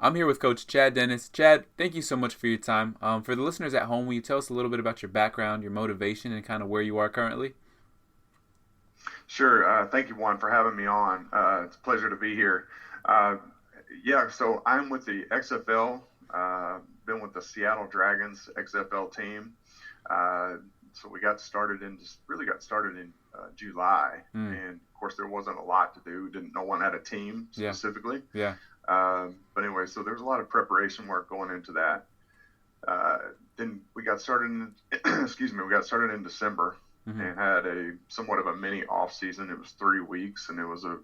I'm here with Coach Chad Dennis. Chad, thank you so much for your time. For the listeners at home, will you tell us a little bit about your background, your motivation, and kind of where you are currently? Sure. Thank you, Juan, for having me on. It's a pleasure to be here. Uh, yeah, so I'm with the XFL. Been with the Seattle Dragons XFL team. Uh, so we really got started in July, Mm, and of course there wasn't a lot to do. No one had a team yeah, specifically. yeah. But anyway, so there's a lot of preparation work going into that. Uh, then we got started in, excuse me, we got started in December Mm-hmm, and had a somewhat of a mini off season. It was 3 weeks, and it was a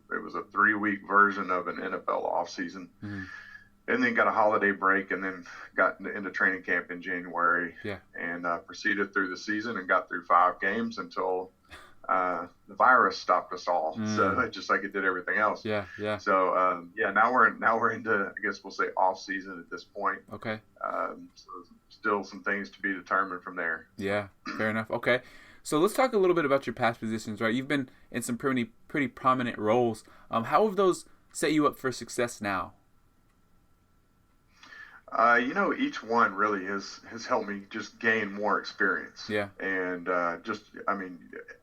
3 week version of an NFL off season. mm-hmm, And then got a holiday break, and then got into training camp in January, yeah, and proceeded through the season and got through 5 games until the virus stopped us all. mm, So just like it did everything else. yeah, yeah. So yeah, now we're into, I guess we'll say, off season at this point. Okay, So still some things to be determined from there. yeah, fair enough. Okay, so let's talk a little bit about your past positions. Right, you've been in some pretty prominent roles. How have those set you up for success now? Each one really has helped me just gain more experience, Yeah. and I mean,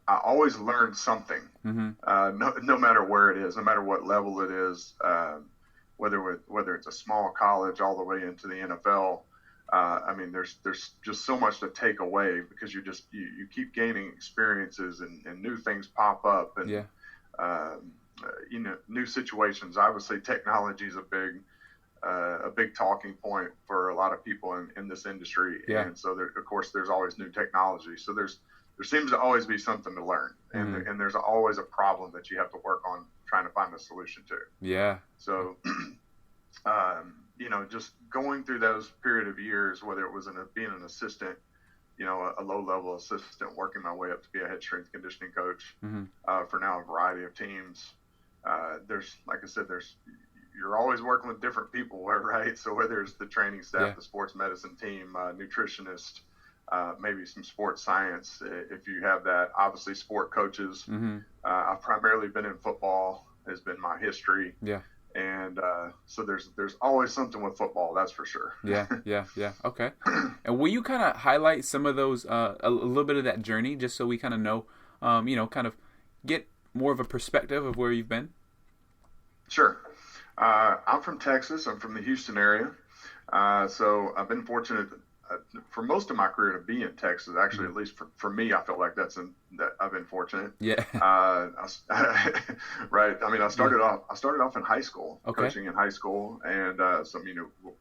I always learn something, Mm-hmm. no matter where it is, no matter what level it is, whether it's a small college all the way into the NFL. I mean, there's just so much to take away because you keep gaining experiences, and new things pop up, and Yeah. new situations. I would say technology is a big talking point for a lot of people in this industry. Yeah. And so of course there's always new technology. So there seems to always be something to learn, and Mm, there's always a problem that you have to work on trying to find a solution to. yeah. So, just going through those period of years, whether it was being an assistant, a low level assistant, working my way up to be a head strength conditioning coach, Mm-hmm. for now a variety of teams. Like I said, you're always working with different people, right? So whether it's the training Yeah. staff, the sports medicine team, nutritionist, maybe some sports science, if you have that, obviously sport coaches. Mm-hmm. I've primarily been in football, has been my history. Yeah. And so there's always something with football, that's for sure. Yeah, yeah, yeah. Okay. And will you kind of highlight some of those, a little bit of that journey, just so we kind of know, kind of get more of a perspective of where you've been? Sure. I'm from Texas. I'm from the Houston area. So I've been fortunate for most of my career to be in Texas. Actually, Mhm. at least for me, I feel like that I've been fortunate. Yeah. Right. I mean, Yeah. I started off in high school, Okay. coaching in high school, and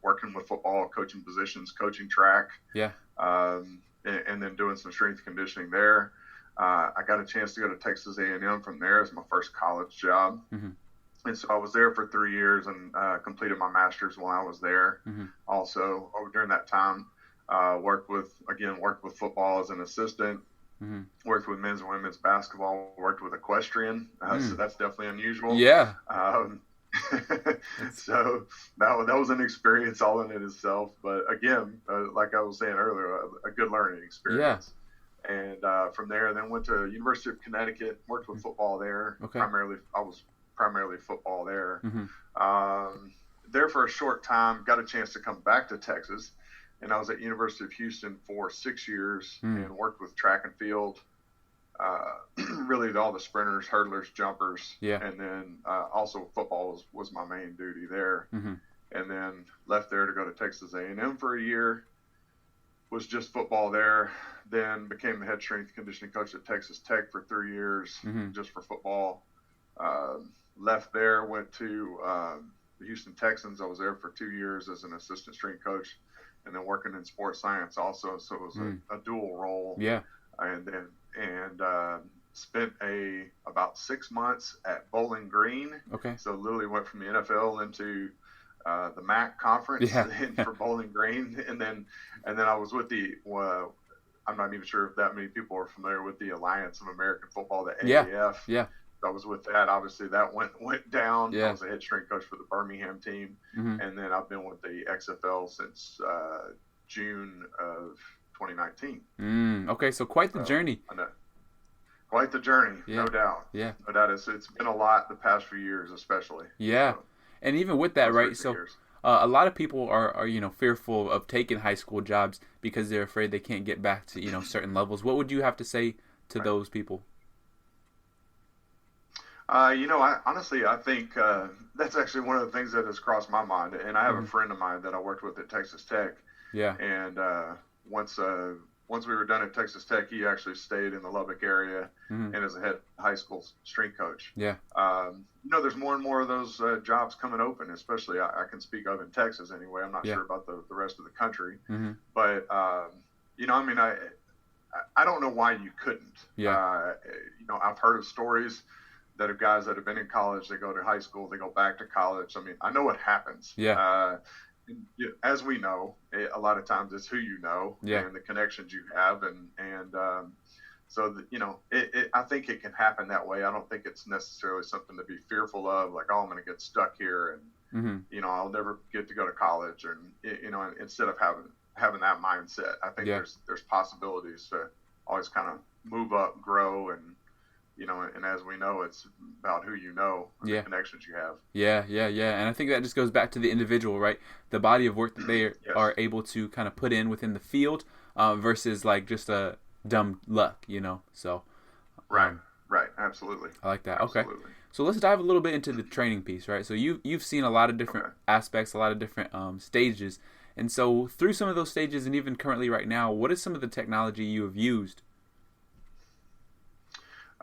working with football, coaching positions, coaching track, Yeah. and then doing some strength conditioning there. I got a chance to go to Texas A&M from there as my first college job. Mm-hmm. And so I was there for 3 years and completed my master's while I was there. Mm-hmm. Also, during that time, worked with football as an assistant. Mm-hmm. Worked with men's and women's basketball. Worked with equestrian, so Mm. that's definitely unusual. Yeah. Um, That's so that was an experience all in it itself. But again, like I was saying earlier, a good learning yeah. experience. And from there, then went to University of Connecticut. Worked with football there. Okay. I was primarily football there. Mm-hmm. There for a short time, got a chance to come back to Texas, and I was at University of Houston for 6 years Mm. and worked with track and field, really all the sprinters, hurdlers, jumpers, Yeah. and then also football was my main duty there. Mm-hmm. And then left there to go to Texas A&M for a year. Was just football there. Then became the head strength conditioning coach at Texas Tech for 3 years, Mm-hmm. just for football. Left there, went to the Houston Texans. I was there for 2 years as an assistant strength coach, and then working in sports science also. So it was Mm. a dual role. Yeah. And spent about 6 months at Bowling Green. Okay. So literally went from the NFL into the MAC conference Yeah. for Bowling Green, and then I was with I'm not even sure if that many people are familiar with the Alliance of American Football, the Yeah. AAF. Yeah. I was with that. Obviously, that went down. Yeah. I was a head strength coach for the Birmingham team, Mm-hmm. and then I've been with the XFL since June of 2019. Okay. So quite the So journey. I know, quite the journey, Yeah. no doubt. Yeah. No doubt. It's been a lot the past few years, especially. Yeah. So And even with that, those right? recent So years. a lot of people are fearful of taking high school jobs because they're afraid they can't get back to certain levels. What would you have to say to Right. those people? I think that's actually one of the things that has crossed my mind. And I have a Hmm. friend of mine that I worked with at Texas Tech, Yeah. and once once we were done at Texas Tech, he actually stayed in the Lubbock area Hmm. and is a head high school strength coach. Yeah. There's more and more of those jobs coming open, especially I can speak of in Texas anyway. I'm not Yeah. sure about the rest of the country, Hmm. but I mean, I don't know why you couldn't. Yeah. I've heard of stories that of guys that have been in college, they go to high school, they go back to college. I mean, I know what happens. Yeah. As we know, a lot of times it's who you know Yeah. and the connections you have, and so I think it can happen that way. I don't think it's necessarily something to be fearful of, like, oh, I'm going to get stuck here, and Hmm. I'll never get to go to college, and instead of having that mindset, I think Yeah. there's possibilities to always kind of move up, grow, and and as we know, it's about who you know and the Yeah. connections you have. Yeah, yeah, yeah. And I think that just goes back to the individual, right? The body of work that they Yes. are able to kind of put in within the field versus like just a dumb luck. So Right. Right. Absolutely. I like that. Okay. Absolutely. So let's dive a little bit into the training piece, right? So you've seen a lot of different Okay. aspects, a lot of different stages. And so through some of those stages and even currently right now, what is some of the technology you have used?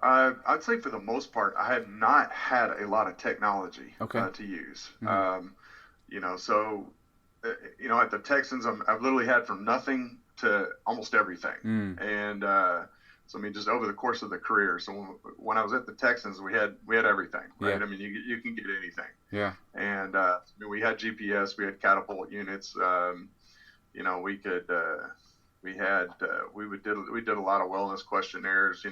I'd say for the most part, I have not had a lot of technology Okay. to use. Mm-hmm. So at the Texans, I've literally had from nothing to almost everything, Mm. and so I mean, just over the course of the career. So when I was at the Texans, we had everything, right? Yeah. I mean, you can get anything, Yeah. and I mean, we had GPS, we had catapult units. We could we did a lot of wellness questionnaires,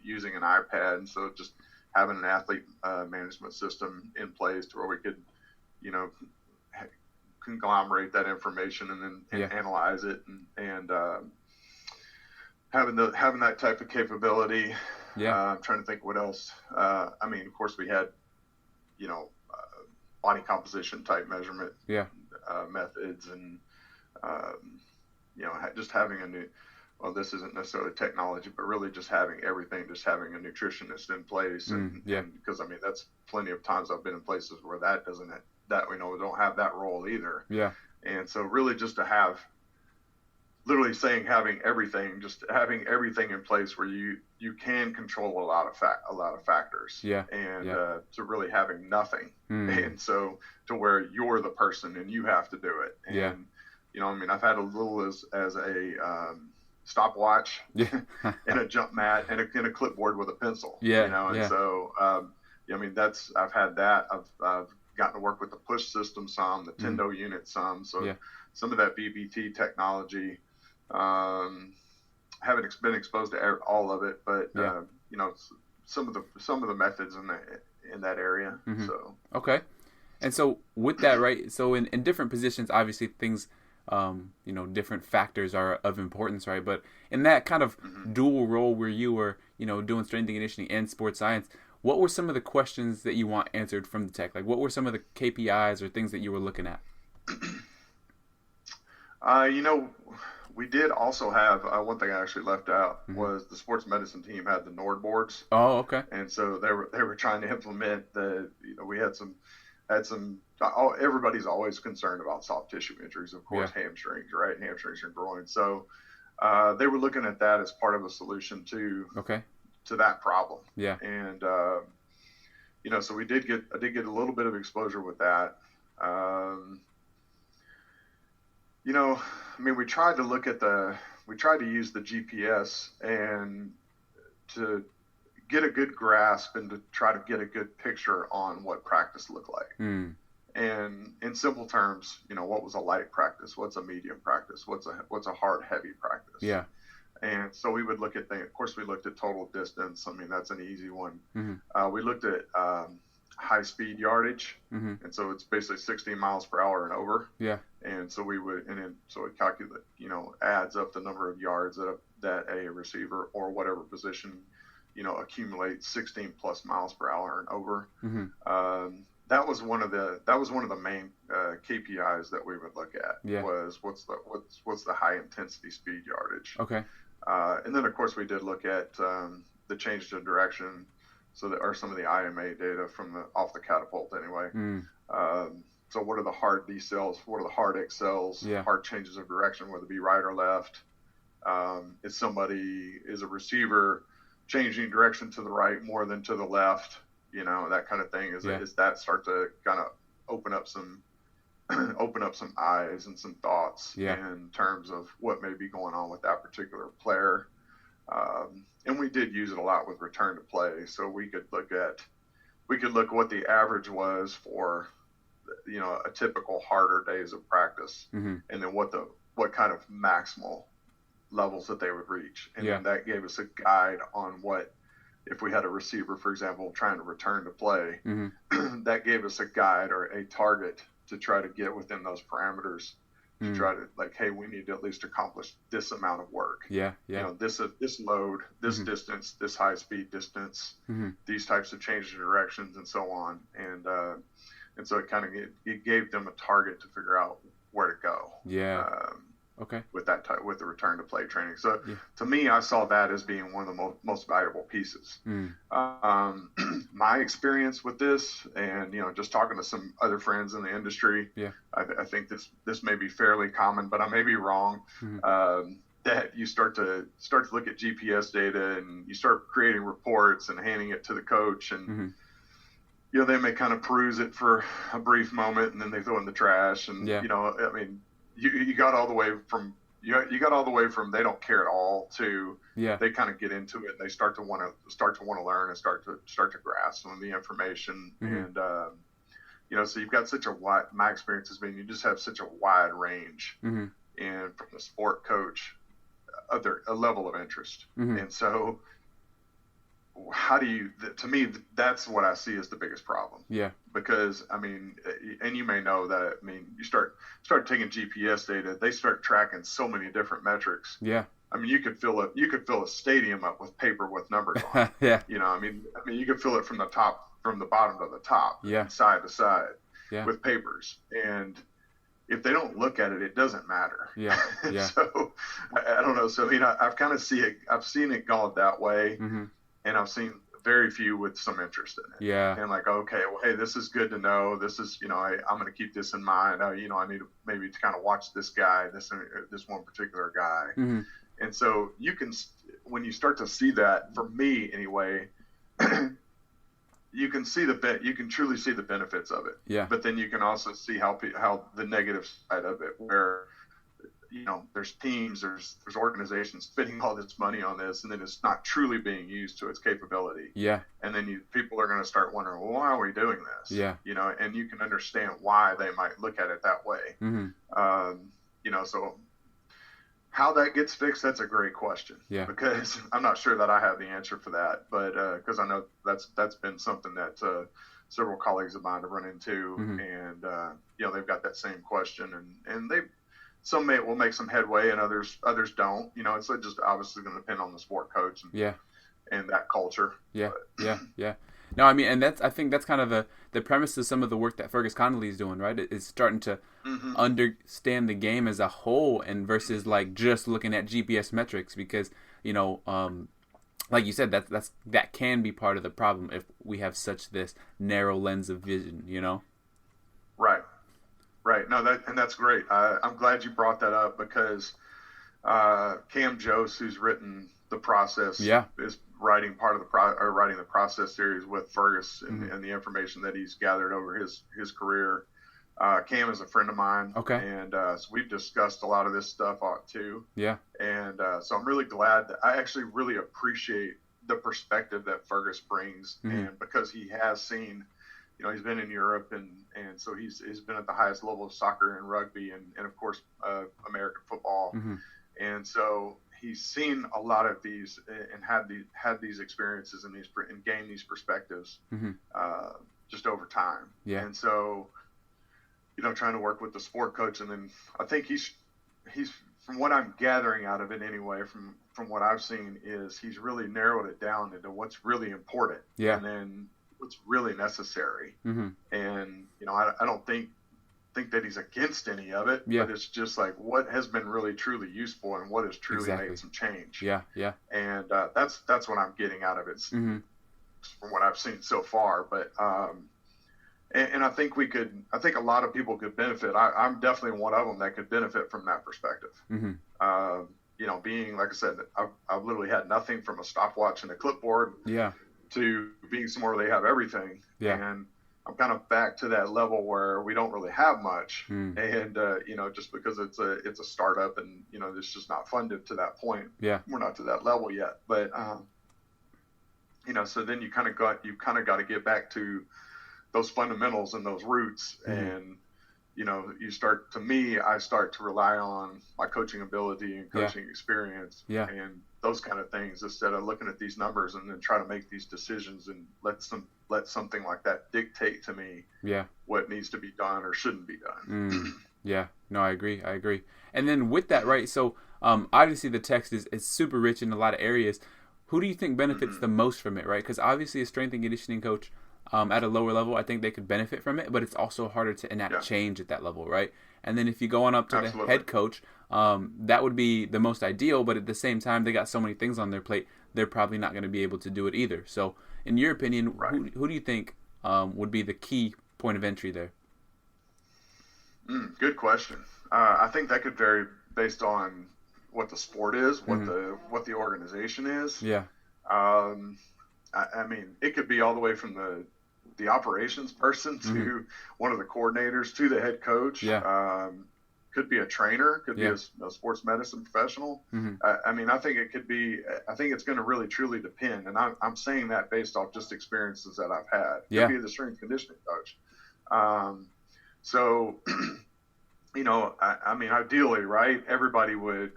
using an iPad, and so just having an athlete management system in place to where we could, you know, conglomerate that information and then Yeah. analyze it, and having that type of capability. Yeah. I'm trying to think what else. I mean, of course, we had, body composition type measurement Yeah. methods, and just having a new. Well, this isn't necessarily technology, but really just having everything, just having a nutritionist in place, Yeah. and because I mean that's plenty of times I've been in places where that doesn't that we don't have that role either, Yeah. and so really just to have literally saying having everything, just having everything in place where you can control a lot of factors, Yeah. and Yeah. to really having nothing, Mm. and so to where you're the person and you have to do it, Yeah. and I mean I've had a little as a stopwatch Yeah. and a jump mat and a clipboard with a pencil, Yeah. and Yeah. so I mean I've had that. I've gotten to work with the push system some, the Mm. Tendo unit some, so Yeah. some of that BBT technology. Haven't been exposed to all of it, but Yeah. some of the methods in that area. Mhm. So Okay. And so with that, right? So in different positions, obviously things, different factors are of importance, right? But in that kind of mhm. dual role where you were, doing strength and conditioning and sports science, what were some of the questions that you want answered from the tech? Like, what were some of the KPIs or things that you were looking at? uh, you know, we did also have one thing I actually left out Hmm. was the sports medicine team had the NORD boards, Oh, okay. and so they were trying to implement we had some. Oh, everybody's always concerned about soft tissue injuries, of course, Yeah. hamstrings, right? Hamstrings and groin. So they were looking at that as part of a solution Okay. to that problem. Yeah. And so I did get a little bit of exposure with that. Um, I mean, we tried to use the GPS and to get a good grasp and to try to get a good picture on what practice looked like. Mm. And in simple terms, what was a light practice? What's a medium practice? What's a hard heavy practice? Yeah. And so we would look at things. Of course, we looked at total distance. I mean, that's an easy one. Hmm. We looked at high speed yardage, Hmm. and so it's basically 16 miles per hour and over. Yeah. And so it calculate, adds up the number of yards that a receiver or whatever position, accumulates 16 plus miles per hour and over. Hmm. That was one of the main KPIs that we would look at Yeah. was what's the high intensity speed yardage. Okay. And then of course we did look at the change in direction, so that are some of the IMA data from off the catapult anyway. So what are the hard decels? What are the hard excels? Yeah. Hard changes of direction, whether it be right or left. Is a receiver changing direction to the right more than to the left? That kind of thing. Is that start to kind of open up some eyes and some thoughts in terms of what may be going on with that particular player. And we did use it a lot with return to play. So we could look what the average was for, a typical harder days of practice, and then what kind of maximal levels that they would reach. And then that gave us a guide on what, if we had a receiver, for example, trying to return to play, that gave us a guide or a target to try to get within those parameters, to try to hey, we need to at least accomplish this amount of work. This load, this distance, this high speed distance, these types of changes in directions, and so on. And so it gave them a target to figure out where to go. Okay. With the return to play training. So to me, I saw that as being one of the most valuable pieces. My experience with this, and just talking to some other friends in the industry, I think this may be fairly common, but I may be wrong. That you start to look at GPS data, and you start creating reports and handing it to the coach, and they may kind of peruse it for a brief moment, and then they throw it in the trash. And you got all the way from they don't care at all to they kind of get into it, and they start to want to learn and start to grasp some of the information. And so you've got such a wide, my experience has been, you just have such a wide range and from the sport coach a level of interest. And so to me, that's what I see as the biggest problem. Because and you may know that, you start taking GPS data, they start tracking so many different metrics. You could fill a stadium up with paper with numbers on it. You could fill it from the bottom to the top, side to side, with papers. And if they don't look at it, it doesn't matter. So I don't know. So I've seen it gone that way. And I've seen very few with some interest in it. And okay, well, hey, this is good to know. This is, I'm going to keep this in mind. I need to maybe to kind of watch this guy, this one particular guy. And so when you start to see that, for me anyway, you can truly see the benefits of it. But then you can also see how the negative side of it, where there's teams, there's organizations spending all this money on this, and then it's not truly being used to its capability. And then people are going to start wondering, well, why are we doing this? And you can understand why they might look at it that way. So how that gets fixed, that's a great question. Because I'm not sure that I have the answer for that, but because I know that's been something that several colleagues of mine have run into, and they've got that same question, and some will make some headway, and others don't. It's just obviously going to depend on the sport coach and that culture. No, and I think that's kind of the premise of some of the work that Fergus Connolly is doing, right? It's starting to understand the game as a whole, and versus just looking at GPS metrics, because like you said, that can be part of the problem if we have such this narrow lens of vision. Right. No, that's great. I'm glad you brought that up, because Cam Jose, who's written the process, is writing writing the process series with Fergus and the information that he's gathered over his career. Cam is a friend of mine, and so we've discussed a lot of this stuff too. And so I'm really glad that I actually really appreciate the perspective that Fergus brings, and because he has seen. He's been in Europe, and so he's been at the highest level of soccer and rugby and of course American football, and so he's seen a lot of these and had these experiences and gained these perspectives just over time. And so trying to work with the sport coach, and then I think he's from what I'm gathering out of it anyway, from what I've seen, is he's really narrowed it down into what's really important, and then what's really necessary. And I don't think think that he's against any of it, Yeah. but it's just like what has been really truly useful and what has truly Exactly. made some change. Yeah. Yeah. And that's what I'm getting out of it Mm-hmm. from what I've seen so far. But and I think I think a lot of people could benefit. I'm definitely one of them that could benefit from that perspective. Mm-hmm. You know, being, like I said, I've literally had nothing from a stopwatch and a clipboard Yeah. to being somewhere where they have everything. Yeah. And I'm kind of back to that level where we don't really have much. Mm. And, you know, just because it's a startup and, you know, it's just not funded to that point. Yeah. We're not to that level yet. But, you know, so then you kind of got to get back to those fundamentals and those roots. Mm-hmm. And, you know, I start to rely on my coaching ability and coaching experience and those kind of things instead of looking at these numbers and then try to make these decisions and let something like that dictate to me what needs to be done or shouldn't be done. Yeah, no, I agree. And then with that, right, so obviously the text is super rich in a lot of areas. Who do you think benefits the most from it, right? Because obviously a strength and conditioning coach at a lower level, I think they could benefit from it, but it's also harder to enact change at that level, right? And then if you go on up to the head coach, that would be the most ideal, but at the same time, they got so many things on their plate, they're probably not going to be able to do it either. So in your opinion, who do you think would be the key point of entry there? Good question. I think that could vary based on what the sport is, what the organization is. Yeah. I mean, it could be all the way from the operations person to one of the coordinators to the head coach. Yeah. Could be a trainer, could be a sports medicine professional. I mean, I think it could be. I think it's going to really truly depend, and I'm saying that based off just experiences that I've had. Yeah. Could be the strength conditioning coach. So, you know, I mean, ideally, right? Everybody would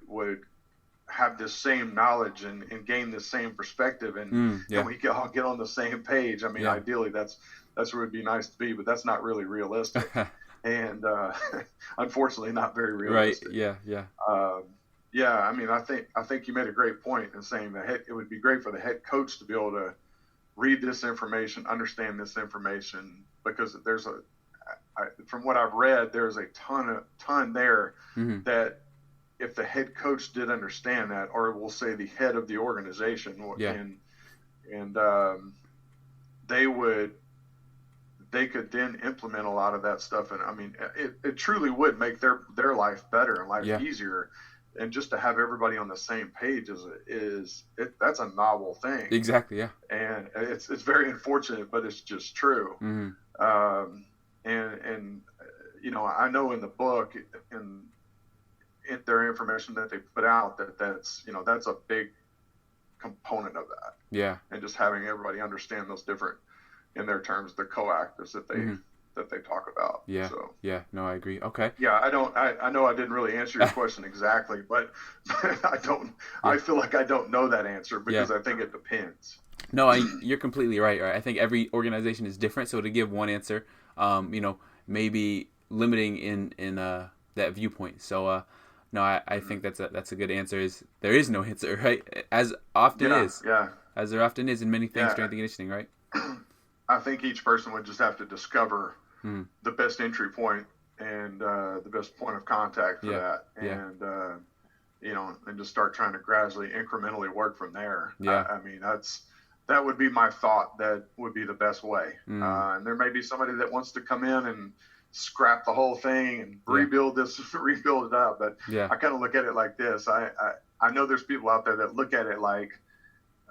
have this same knowledge and gain the same perspective and we can all get on the same page. I mean, ideally that's where it would be nice to be, but that's not really realistic. And unfortunately not very realistic. Right. Yeah. I mean, I think you made a great point in saying that it would be great for the head coach to be able to read this information, understand this information, because from what I've read, there's a ton there that if the head coach did understand that, or we'll say the head of the organization, and they could then implement a lot of that stuff. And I mean, it truly would make their life better and life easier. And just to have everybody on the same page that's a novel thing. Exactly. Yeah. And it's very unfortunate, but it's just true. And you know, I know in the book in their information that they put out that's a big component of that. Yeah. And just having everybody understand those different, in their terms, the coactives that they talk about. Yeah. So. Yeah. No, I agree. Okay. Yeah. I know I didn't really answer your question exactly, but I feel like I don't know that answer because I think it depends. No, you're completely right. I think every organization is different. So to give one answer, you know, maybe limiting in that viewpoint. So, no, I think that's a good answer. There is no answer, right? As often as there often is in many things, strength and conditioning, right? I think each person would just have to discover the best entry point and the best point of contact for that, and you know, and just start trying to gradually, incrementally work from there. Yeah. I mean, that would be my thought. That would be the best way. And there may be somebody that wants to come in and scrap the whole thing and rebuild it up. But I kind of look at it like this. I know there's people out there that look at it like,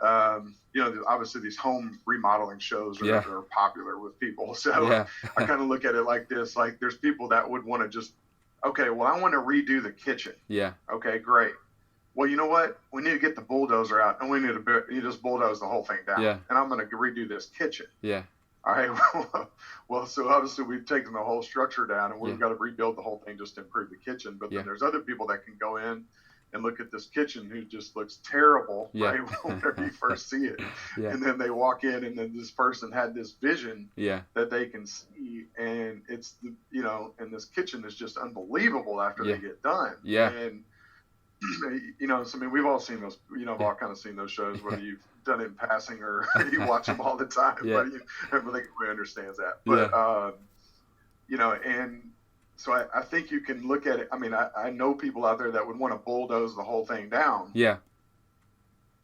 you know, obviously these home remodeling shows are popular with people. So I kind of look at it like this, like there's people that would want to just, okay, well, I want to redo the kitchen. Yeah. Okay, great. Well, you know what? We need to get the bulldozer out and you just bulldoze the whole thing down. Yeah. And I'm going to redo this kitchen. Yeah. All right. Well, so obviously we've taken the whole structure down and we've got to rebuild the whole thing just to improve the kitchen. But then there's other people that can go in and look at this kitchen who just looks terrible, right? Whenever you first see it. And then they walk in and then this person had this vision that they can see. And it's, you know, and this kitchen is just unbelievable after they get done. Yeah. And, you know, so I mean, we've all seen those, you know, I've all kind of seen those shows, whether you've done it in passing or you watch them all the time, but everybody understands that. But, you know, and So I think you can look at it. I mean, I know people out there that would want to bulldoze the whole thing down Yeah.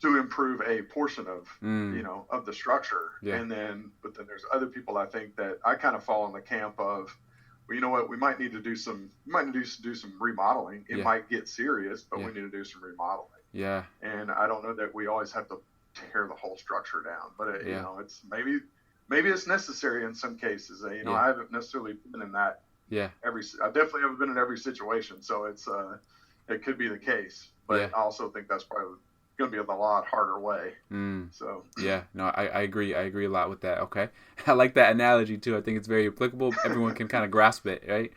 to improve a portion of, Mm. of the structure. Yeah. But then there's other people I think that I kind of fall in the camp of, well, you know what, we might need to do some remodeling. It Yeah. might get serious, but Yeah. we need to do some remodeling. Yeah. And I don't know that we always have to tear the whole structure down, but Yeah. it's maybe it's necessary in some cases. Yeah. I haven't necessarily been in that Yeah. I definitely haven't been in every situation, so it could be the case, but Yeah. I also think that's probably going to be a lot harder way. So yeah, no, I agree. I agree a lot with that. Okay, I like that analogy too. I think it's very applicable. Everyone can kind of grasp it, right?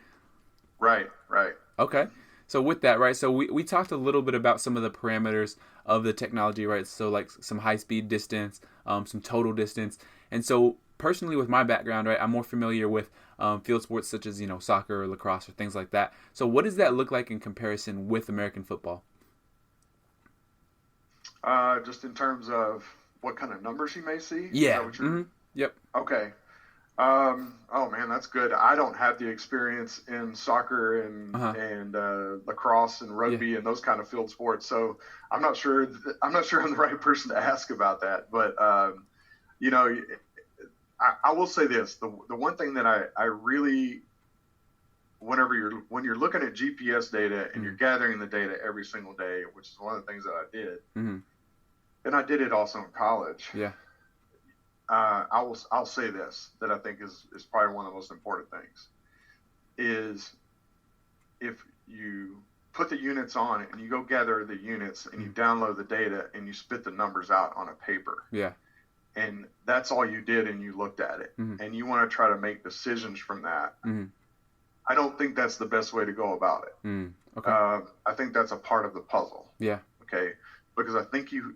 Right. Okay. So with that, right, so we talked a little bit about some of the parameters of the technology, right? So like some high speed distance, some total distance. And so personally with my background, right, I'm more familiar with field sports such as, soccer or lacrosse or things like that. So what does that look like in comparison with American football? Just in terms of what kind of numbers you may see? Is Yeah. that what you're... Yep. Okay. Oh man, that's good. I don't have the experience in soccer and lacrosse and rugby and those kind of field sports, so I'm not sure. I'm the right person to ask about that. But I will say this: the one thing that I really, when you're looking at GPS data and you're gathering the data every single day, which is one of the things that I did, and I did it also in college. Yeah. I'll say this, that I think is probably one of the most important things, is if you put the units on and you go gather the units and you download the data and you spit the numbers out on a paper. Yeah. And that's all you did and you looked at it. And you want to try to make decisions from that. I don't think that's the best way to go about it. Okay. I think that's a part of the puzzle. Yeah. Okay. Because I think you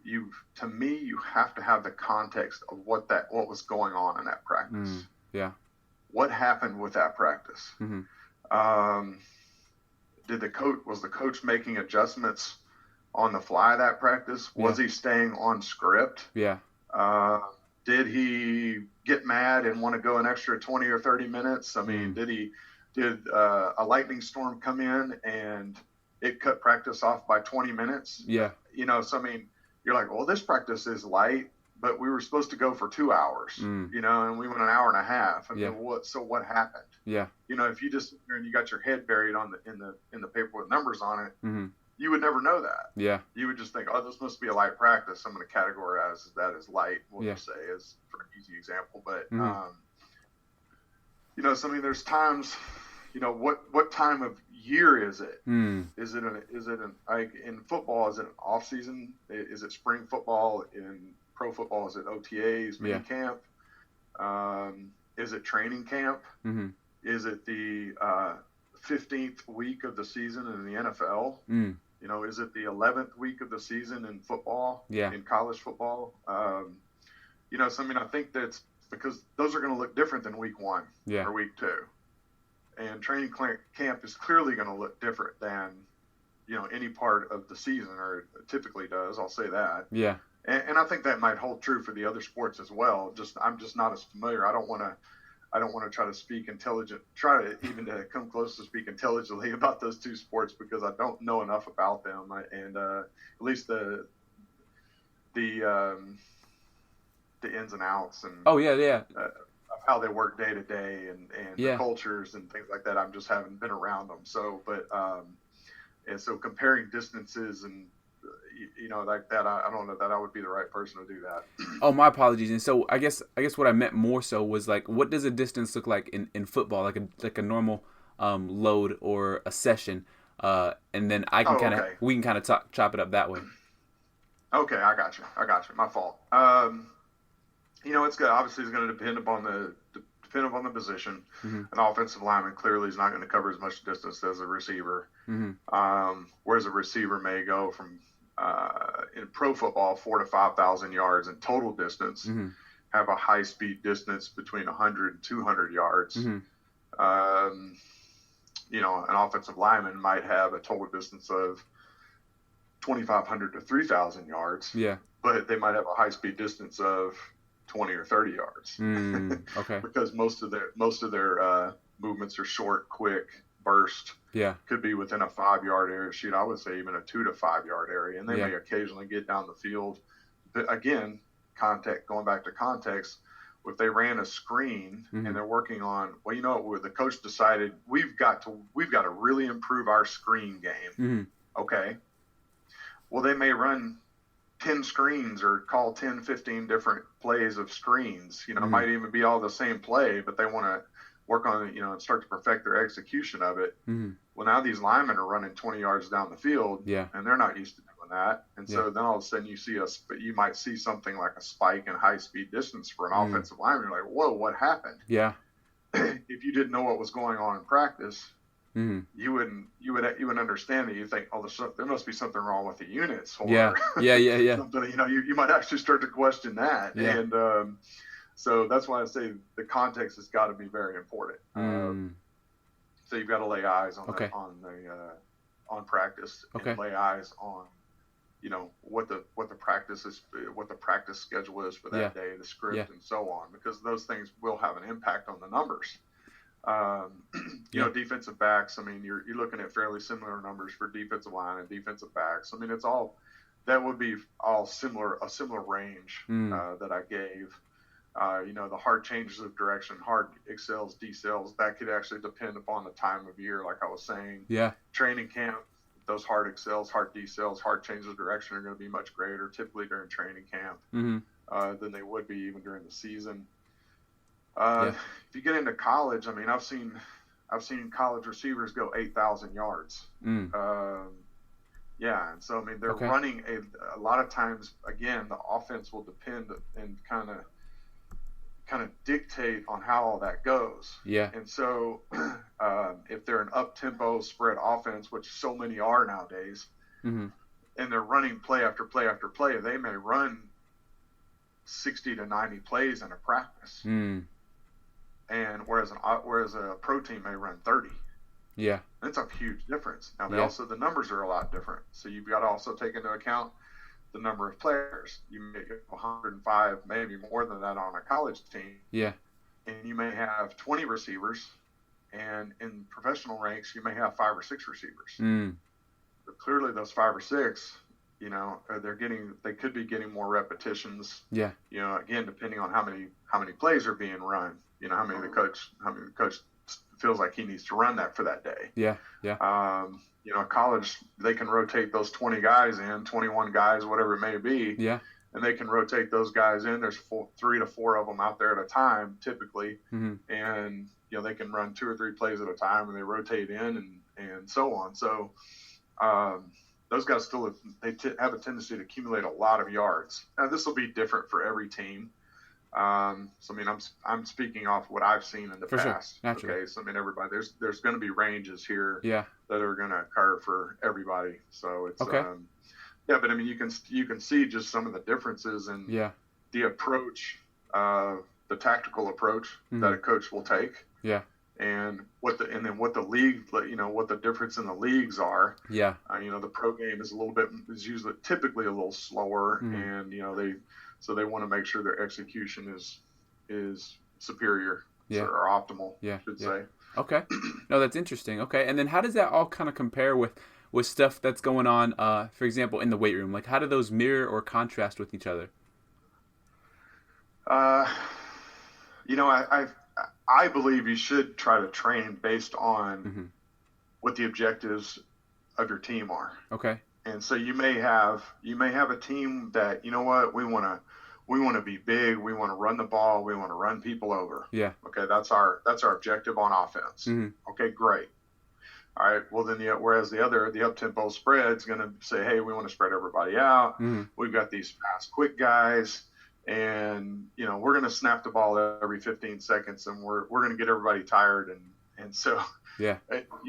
have to have the context of what was going on in that practice. Yeah. What happened with that practice? Was the coach making adjustments on the fly that practice? Was he staying on script? Yeah. Did he get mad and want to go an extra 20 or 30 minutes? I mean, did a lightning storm come in and it cut practice off by 20 minutes? Yeah. So I mean, you're like, well, this practice is light, but we were supposed to go for 2 hours, and we went an hour and a half. I mean, what happened? Yeah. If you just sit there and you got your head buried in the paper with numbers on it, you would never know that. Yeah. You would just think, oh, this must be a light practice. I'm going to categorize that as light. We'll just say, as for an easy example. But so I mean, there's times. What time of year is it? Is it in football? Is it an off season? Is it spring football? In pro football, is it OTAs, mini camp? Is it training camp? Is it the 15th week of the season in the NFL? Is it the 11th week of the season in football? Yeah. In college football? So I mean, I think that's because those are going to look different than week 1 or week 2. And training camp is clearly going to look different than, any part of the season, or it typically does. I'll say that. Yeah. And I think that might hold true for the other sports as well. I'm just not as familiar. I don't want to try to speak to come close to speak intelligently about those two sports because I don't know enough about them. And at least the ins and outs and of how they work day to day and the cultures and things like that. I just haven't been around them. So, and so comparing distances and like that, I don't know that I would be the right person to do that. Oh, my apologies. And so I guess what I meant more so was like, what does a distance look like in football, like a normal load or a session, and then we can kind of chop it up that way. Okay, I got you. My fault. It's obviously it's going to depend upon the position. An offensive lineman clearly is not going to cover as much distance as a receiver. Whereas a receiver may go from in pro football 4,000 to 5,000 yards in total distance, have a high speed distance between 100 and 200 yards. An offensive lineman might have a total distance of 2,500 to 3,000 yards. Yeah, but they might have a high speed distance of 20 or 30 yards. Okay. Because most of their movements are short, quick, burst Yeah. could be within a 5-yard area. Shoot, I would say even a 2 to 5 yard area, and they Yeah. may occasionally get down the field. But again, going back to context, if they ran a screen and they're working on, well, you know what, the coach decided we've got to really improve our screen game. Okay. Well, they may run 10 screens or call 10, 15 different plays of screens. You know, it might even be all the same play, but they want to work on it, you know, and start to perfect their execution of it. Well, now these linemen are running 20 yards down the field, and they're not used to doing that. And so then all of a sudden you might see something like a spike in high speed distance for an offensive lineman. You're like, whoa, what happened? Yeah. If you didn't know what was going on in practice, you would understand it. You think, oh, there must be something wrong with the units. Or Yeah. something, you know, you might actually start to question that. Yeah. And so that's why I say the context has got to be very important. So you've got to lay eyes on on practice, and lay eyes on, you know, what the practice schedule is for that day, the script, and so on, because those things will have an impact on the numbers. You know, defensive backs, I mean, you're looking at fairly similar numbers for defensive line and defensive backs. I mean, that would be all a similar range that I gave. You know, the hard changes of direction, hard excels, decels, that could actually depend upon the time of year, like I was saying. Yeah. Training camp, those hard excels, hard decels, hard changes of direction are going to be much greater typically during training camp than they would be even during the season. If you get into college, I mean, I've seen college receivers go 8,000 yards. Yeah, and so I mean, they're running a lot of times. Again, the offense will depend and kind of dictate on how all that goes. Yeah. And so, if they're an up-tempo spread offense, which so many are nowadays, and they're running play after play after play, they may run 60 to 90 plays in a practice. And whereas a pro team may run 30. Yeah. That's a huge difference. Now, the numbers are a lot different. So you've got to also take into account the number of players. You may get 105, maybe more than that on a college team. Yeah. And you may have 20 receivers, and in professional ranks, you may have 5 or 6 receivers. But clearly those 5 or 6, you know, they could be getting more repetitions. Yeah. You know, again, depending on how many plays are being run, you know, how many the coach feels like he needs to run that for that day. Yeah. Yeah. You know, college, they can rotate those 20 guys in, 21 guys, whatever it may be. Yeah. And they can rotate those guys in. There's 3 to 4 of them out there at a time, typically. And, you know, they can run 2 or 3 plays at a time, and they rotate in and so on. So those guys still have a tendency to accumulate a lot of yards. Now, this will be different for every team. So I mean, I'm speaking off what I've seen in the past. Sure. Okay, so I mean, everybody, there's going to be ranges here that are going to occur for everybody. So it's but I mean, you can see just some of the differences in the approach, the tactical approach that a coach will take. Yeah. And what the league, you know, what the difference in the leagues are. Yeah. You know, the pro game is usually typically a little slower, and you know they want to make sure their execution is superior or optimal. Yeah. Should say. Okay. No, that's interesting. Okay. And then how does that all kind of compare with stuff that's going on, for example, in the weight room? Like, how do those mirror or contrast with each other? You know, I believe you should try to train based on what the objectives of your team are. Okay. And so you may have a team that, you know what, we want to be big, we want to run the ball, we want to run people over. Yeah. Okay, that's our objective on offense. Okay, great. All right. Well, then whereas the up-tempo spread's going to say, hey, we want to spread everybody out. We've got these fast, quick guys. And, you know, we're going to snap the ball every 15 seconds, and we're going to get everybody tired. And so, you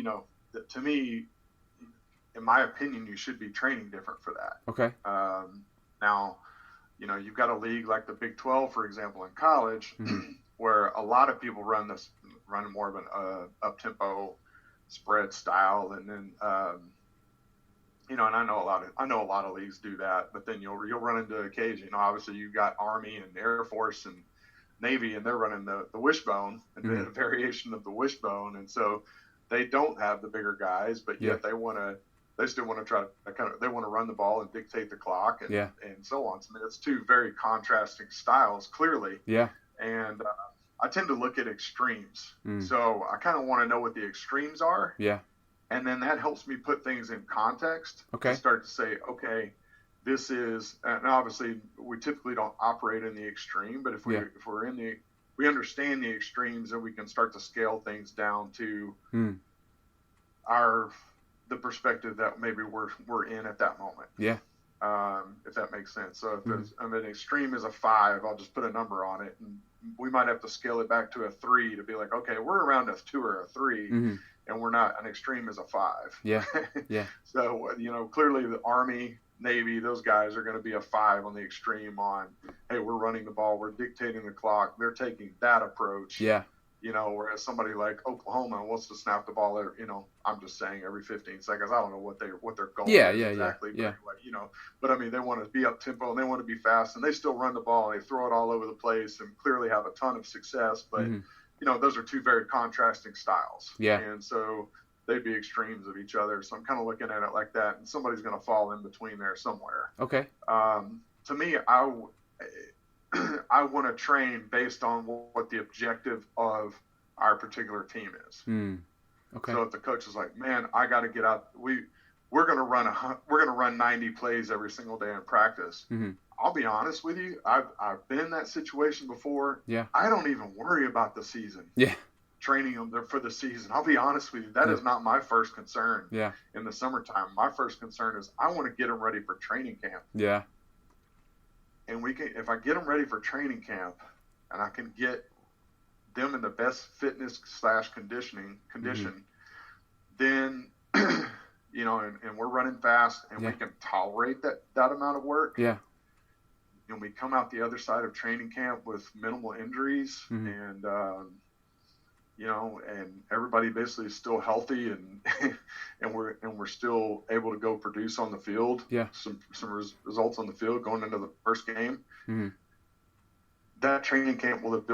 know, to me, in my opinion, you should be training different for that. Okay. Now, you know, you've got a league like the Big 12, for example, in college, where a lot of people run more of an up-tempo spread style. And then, you know, and I know a lot of leagues do that, but then you'll run into occasion. You know, obviously you've got Army and Air Force and Navy, and they're running the wishbone, and a variation of the wishbone. And so they don't have the bigger guys, but Yeah. yet they still want to try to they want to run the ball and dictate the clock Yeah. and so on. So, I mean, it's two very contrasting styles, clearly. Yeah. And I tend to look at extremes. Mm. So I kind of want to know what the extremes are. Yeah. And then that helps me put things in context Okay. to start to say, okay, this is, and obviously we typically don't operate in the extreme, but if we're in the, we understand the extremes, and we can start to scale things down to the perspective that maybe we're in at that moment. Yeah. If that makes sense. So if an extreme is a 5, I'll just put a number on it, and we might have to scale it back to a 3 to be like, okay, we're around a 2 or a 3, and we're not. An extreme is a 5. Yeah. Yeah. So clearly the Army, Navy, those guys are going to be a 5 on the extreme on, hey, we're running the ball, we're dictating the clock. They're taking that approach. Yeah. Whereas somebody like Oklahoma wants to snap the ball, I'm just saying every 15 seconds. I don't know what they're going exactly. Yeah. But anyway, but I mean, they want to be up tempo and they want to be fast, and they still run the ball and they throw it all over the place and clearly have a ton of success. But those are two very contrasting styles. Yeah. And so they'd be extremes of each other. So I'm kind of looking at it like that, and somebody's going to fall in between there somewhere. Okay. To me, I want to train based on what the objective of our particular team is. Okay. So if the coach is like, man, I got to get out, we're going to run 90 plays every single day in practice. I'll be honest with you. I've been in that situation before. Yeah. I don't even worry about the season. Yeah. Training them for the season. I'll be honest with you. That is not my first concern. Yeah. In the summertime, my first concern is I want to get them ready for training camp. Yeah. And if I get them ready for training camp, and I can get them in the best fitness / condition, then and we're running fast, and we can tolerate that amount of work. Yeah. And we come out the other side of training camp with minimal injuries, and and everybody basically is still healthy, and we're still able to go produce on the field. Yeah. Some results on the field going into the first game. That training camp will have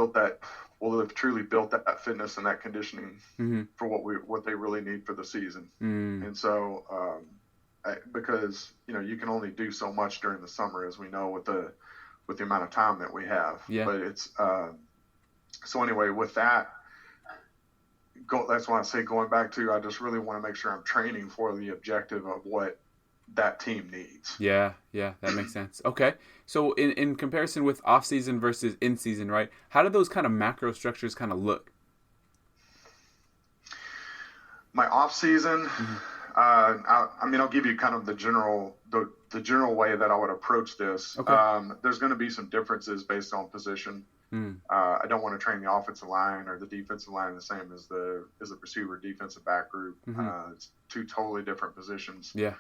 truly built that fitness and that conditioning for what they really need for the season. And so because you can only do so much during the summer, as we know, with the amount of time that we have. Yeah. But it's so anyway, with that. That's why I say, going back to, I just really want to make sure I'm training for the objective of what that team needs. Yeah, that makes sense. Okay, so in comparison with off season versus in season, right? How do those kind of macro structures kind of look? My off season, I'll give you kind of the general way that I would approach this. Okay. There's going to be some differences based on position. I don't want to train the offensive line or the defensive line the same as the receiver defensive back group. It's two totally different positions. Yeah.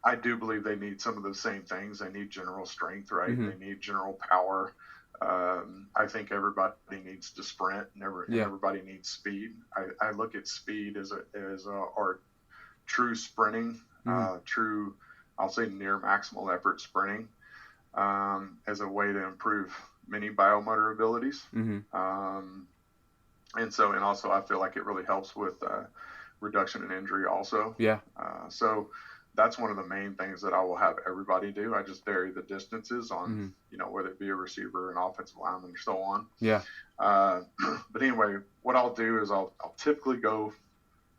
I do believe they need some of the same things. They need general strength, right? They need general power. I think everybody needs to sprint, and everybody needs speed. I look at speed as or true sprinting, true, I'll say near maximal effort sprinting, as a way to improve many biomotor abilities. And also I feel like it really helps with reduction in injury also. Yeah. So that's one of the main things that I will have everybody do. I just vary the distances on, whether it be a receiver, an offensive lineman, or so on. Yeah. But anyway, what I'll do is I'll typically go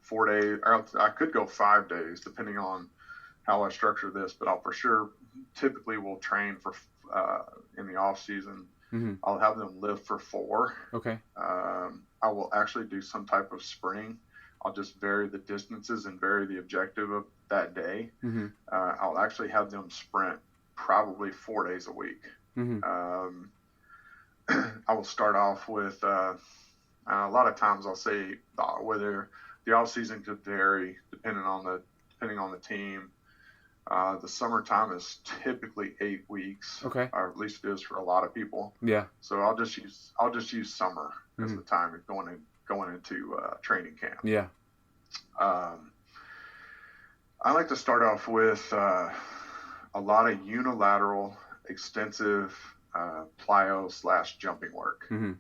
4 days, or I could go 5 days, depending on how I structure this, but I'll for sure typically will train for in the off season. I'll have them lift for 4. Okay. I will actually do some type of sprinting. I'll just vary the distances and vary the objective of that day. I'll actually have them sprint probably 4 days a week. I will start off with a lot of times I'll say whether the off season could vary depending on the team. The summertime is typically 8 weeks. Okay. Or at least it is for a lot of people. Yeah. So I'll just use summer as the time of going into training camp. Yeah. I like to start off with a lot of unilateral, extensive plyo / jumping work. And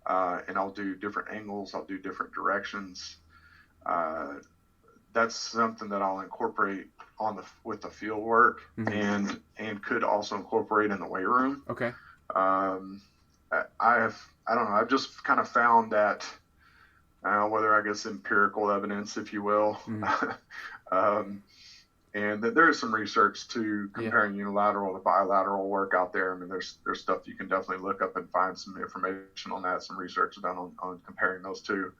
I'll do different angles. I'll do different directions. That's something that I'll incorporate with the field work, Mm-hmm. and could also incorporate in the weight room. Okay. I don't know. I've just kind of found that, whether I guess empirical evidence, if you will, Mm-hmm. and that there is some research to Yeah. comparing unilateral to bilateral work out there. I mean, there's stuff you can definitely look up and find some information on that, some research done on comparing those two.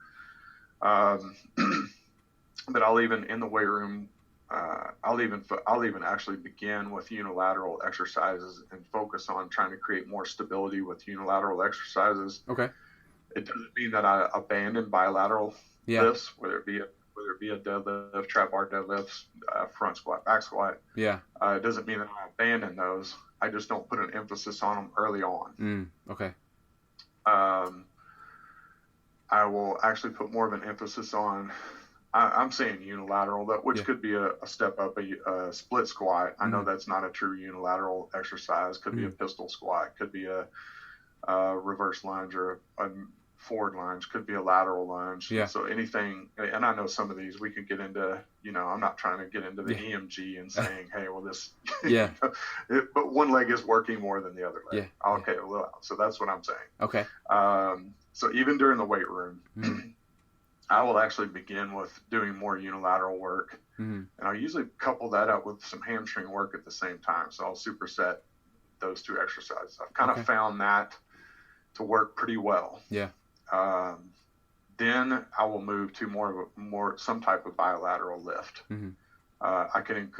But I'll even in the weight room, I'll even actually begin with unilateral exercises and focus on trying to create more stability with unilateral exercises. Okay. It doesn't mean that I abandon bilateral Yeah. lifts, whether it be a deadlift, trap bar deadlifts, front squat, back squat. Yeah. It doesn't mean that I abandon those. I just don't put an emphasis on them early on. Okay. I will actually put more of an emphasis on. I'm saying unilateral, which could be a step up, a split squat. I know that's not a true unilateral exercise. Could be a pistol squat. Could be a reverse lunge or a forward lunge. Could be a lateral lunge. Yeah. So anything, and I know some of these we could get into. I'm not trying to get into the EMG and saying, hey, well this. Yeah. But one leg is working more than the other leg. Yeah. Okay. Well, so that's what I'm saying. Okay. So even during the weight room. I will actually begin with doing more unilateral work, and I'll usually couple that up with some hamstring work at the same time. So I'll superset those two exercises. I've kind of found that to work pretty well. Yeah. Then I will move to some type of bilateral lift. I can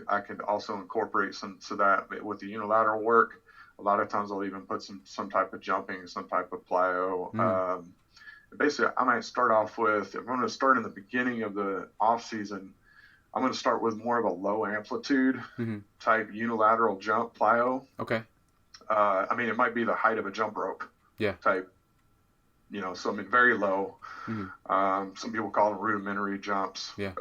also incorporate so that with the unilateral work, a lot of times I'll even put some type of jumping, some type of plyo. Basically, I might start off with, if I'm going to start in the beginning of the off season, I'm going to start with more of a low amplitude type unilateral jump plyo. Okay. I mean, it might be the height of a jump rope. Yeah. Type, so I mean, very low. Some people call them rudimentary jumps. Yeah.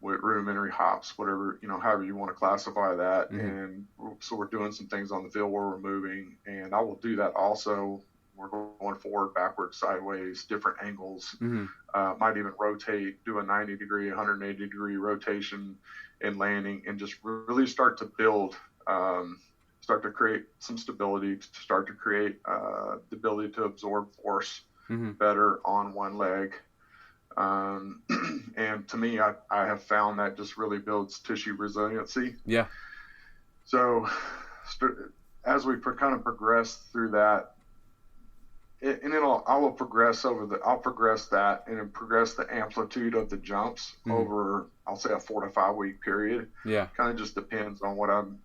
With rudimentary hops, whatever, however you want to classify that. And so we're doing some things on the field where we're moving, and I will do that also. We're going forward, backward, sideways, different angles. Might even rotate, do a 90-degree, 180-degree rotation and landing, and just really start to build, start to create some stability, to start to create the ability to absorb force better on one leg. And to me, I have found that just really builds tissue resiliency. Yeah. So as we kind of progress through that, I will progress that and then progress the amplitude of the jumps over, I'll say, a 4 to 5 week period. Yeah. Kind of just depends on what I'm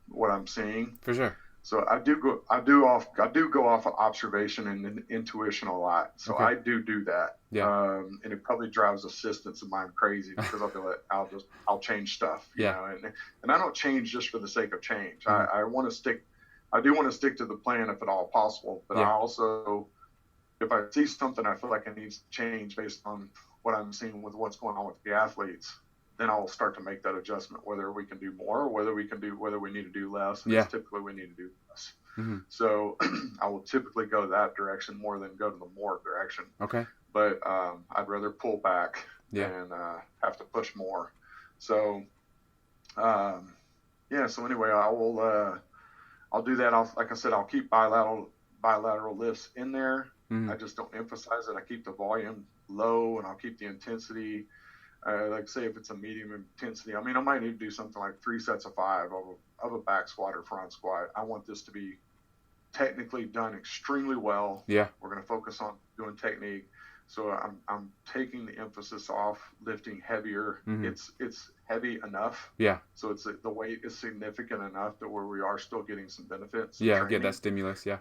seeing. For sure. So I do go off of observation and intuition a lot. So I do that. Yeah. And it probably drives assistants of mine crazy because I'll change stuff. You know, and I don't change just for the sake of change. I want to stick. I do want to stick to the plan if at all possible, but I also, if I see something I feel like it needs to change based on what I'm seeing with what's going on with the athletes, then I'll start to make that adjustment, whether we can do more or whether we need to do less. And typically we need to do less. So I will typically go that direction more than go to the more direction. Okay. But I'd rather pull back and have to push more. So, so anyway, I'll do that. Like I said, I'll keep bilateral lifts in there. I just don't emphasize it. I keep the volume low and I'll keep the intensity. Like say if it's a medium intensity, I mean, I might need to do something like 3 sets of 5 of a back squat or front squat. I want this to be technically done extremely well. Yeah. We're going to focus on doing technique. So I'm taking the emphasis off lifting heavier. It's heavy enough. Yeah. So the weight is significant enough that where we are still getting some benefits. Yeah, get that stimulus. Yeah.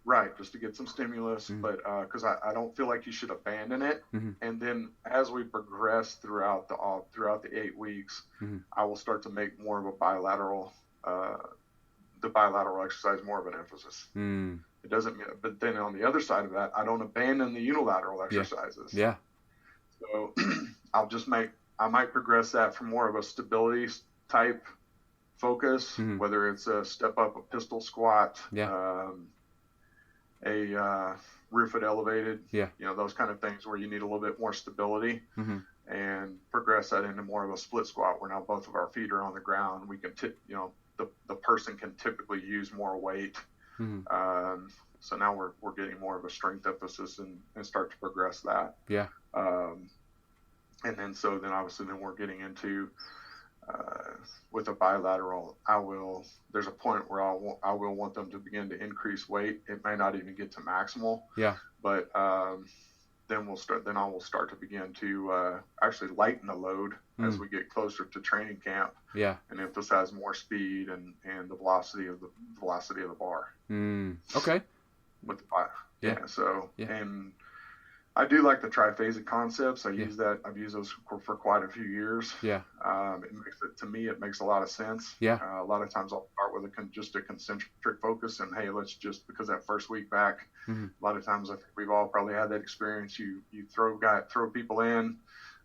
Right, just to get some stimulus, but because I don't feel like you should abandon it. And then as we progress throughout the 8 weeks, I will start to make more of a bilateral exercise more of an emphasis. It doesn't mean, but then on the other side of that, I don't abandon the unilateral exercises. Yeah. So I might progress that from more of a stability type focus, whether it's a step up, a pistol squat. Yeah. A rear foot elevated, those kind of things where you need a little bit more stability. and progress that into more of a split squat where now both of our feet are on the ground. We can, the person can typically use more weight. So now we're getting more of a strength emphasis and start to progress that. Yeah. And then obviously we're getting into with a bilateral. There's a point where I will want them to begin to increase weight. It may not even get to maximal. Yeah. But then I will start to begin to actually lighten the load as we get closer to training camp. Yeah. And emphasize more speed and the velocity of the bar. Okay. With the bar. And I do like the triphasic concepts. I've used those for quite a few years. Yeah. It makes a lot of sense. Yeah. A lot of times I'll start with just a concentric focus, and hey, let's just, because that first week back, a lot of times I think we've all probably had that experience. You throw people in,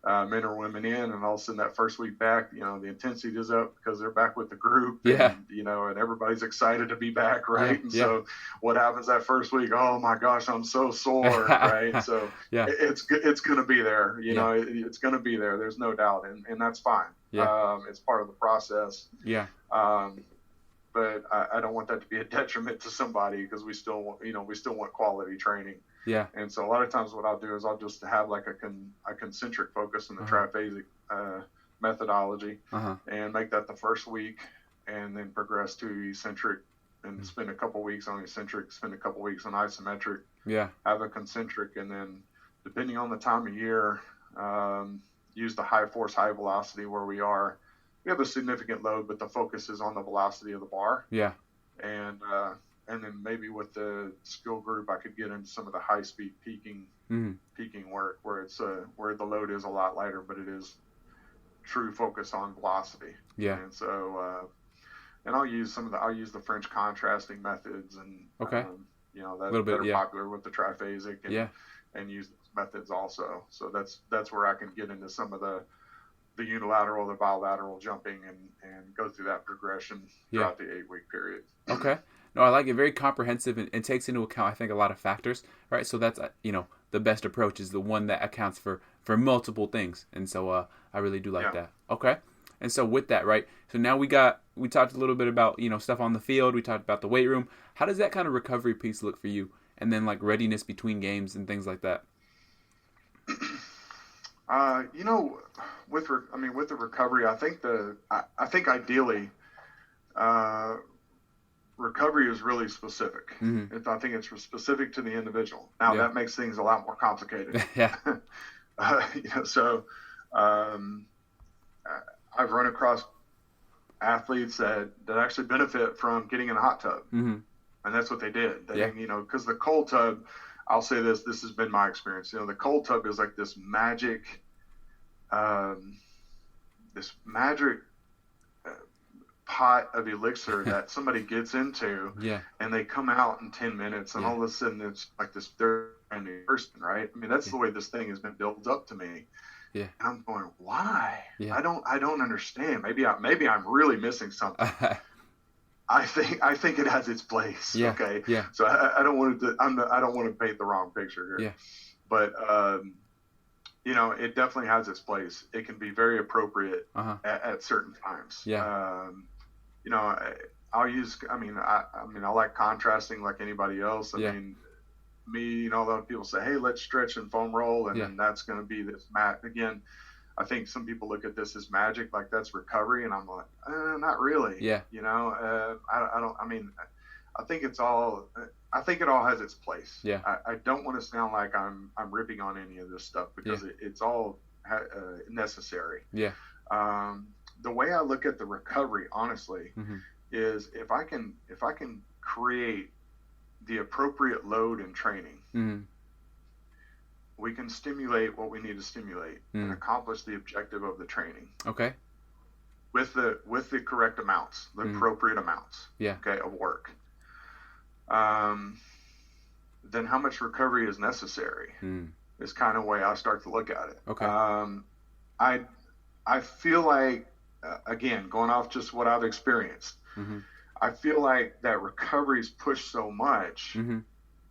men or women in, and all of a sudden that first week back, the intensity is up because they're back with the group. Yeah. And everybody's excited to be back, right? Yeah. And so what happens that first week? Oh my gosh, I'm so sore, right? So it's going to be there. It's going to be there. There's no doubt, and that's fine. Yeah. It's part of the process. Yeah. But I don't want that to be a detriment to somebody, because we still want quality training. Yeah. And so a lot of times what I'll do is I'll just have like a concentric focus in the triphasic methodology, and make that the first week, and then progress to eccentric, and spend a couple weeks on eccentric, spend a couple weeks on isometric. Yeah. Have a concentric, and then depending on the time of year, use the high force, high velocity where we are. We have a significant load, but the focus is on the velocity of the bar. Yeah. And then maybe with the skill group, I could get into some of the high speed peaking work where it's where the load is a lot lighter, but it is true focus on velocity. Yeah. And so and I'll use the French contrasting methods, and that are popular with the triphasic, and use those methods also. So that's where I can get into some of the unilateral, the bilateral jumping, and go through that progression throughout the 8-week period. Okay. No, I like it. Very comprehensive, and takes into account, I think, a lot of factors, right? So that's, the best approach is the one that accounts for multiple things. And so I really do like that. Okay. And so with that, right? So now we talked a little bit about, stuff on the field. We talked about the weight room. How does that kind of recovery piece look for you? And then like readiness between games and things like that? With the recovery, I think ideally, recovery is really specific. I think it's specific to the individual. Now that makes things a lot more complicated. Yeah. So I've run across athletes that actually benefit from getting in a hot tub, and that's what they did. Because the cold tub, I'll say this has been my experience. The cold tub is like this magic pot of elixir that somebody gets into, and they come out in 10 minutes, and all of a sudden it's like this third brand new person, right? I mean, that's the way this thing has been built up to me. Yeah. And I'm going, why? Yeah. I don't understand. Maybe I'm really missing something. I think it has its place. Yeah. Okay. Yeah. So I don't want to paint the wrong picture here. Yeah. But it definitely has its place. It can be very appropriate at certain times. Yeah. I'll use. I like contrasting like anybody else. I mean, me. A lot of people say, "Hey, let's stretch and foam roll," and then that's going to be this again. I think some people look at this as magic, like that's recovery, and I'm like, not really. Yeah. I don't. I mean, I think it all has its place. Yeah. I don't want to sound like I'm ripping on any of this stuff, because it's all necessary. Yeah. The way I look at the recovery, honestly, is if I can create the appropriate load in training, we can stimulate what we need to stimulate and accomplish the objective of the training. Okay. With the correct amounts, the appropriate amounts. Yeah. Okay, of work. Then how much recovery is necessary is kind of the way I start to look at it. Okay. I feel like, again, going off just what I've experienced, I feel like that recovery is pushed so much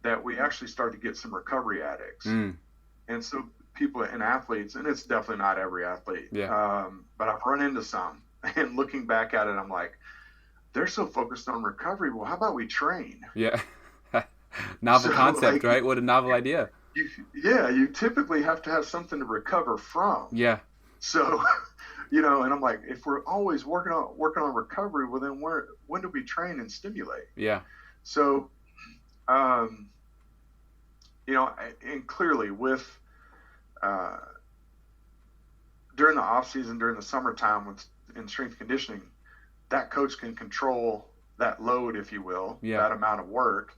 that we actually start to get some recovery addicts. And so people and athletes, and it's definitely not every athlete, but I've run into some, and looking back at it, I'm like, they're so focused on recovery. Well, how about we train? Yeah. Novel concept, right? What a novel idea. You typically have to have something to recover from. Yeah. So, and I'm like, if we're always working on recovery, well, then when do we train and stimulate? Yeah. So, and clearly with during the off season, during the summertime in strength conditioning, that coach can control that load, if you will, that amount of work,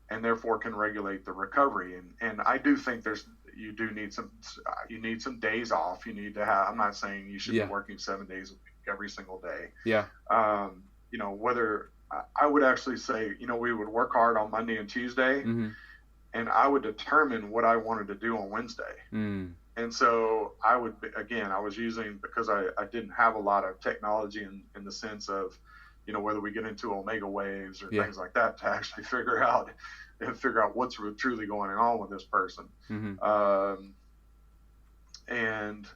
and therefore can regulate the recovery. And I do think you need some days off. You need to have, I'm not saying you should be working 7 days a week every single day. Yeah. Whether I would actually say, we would work hard on Monday and Tuesday, and I would determine what I wanted to do on Wednesday. And so I was using, because I didn't have a lot of technology in the sense of, whether we get into omega waves or things like that to actually figure out what's truly going on with this person. And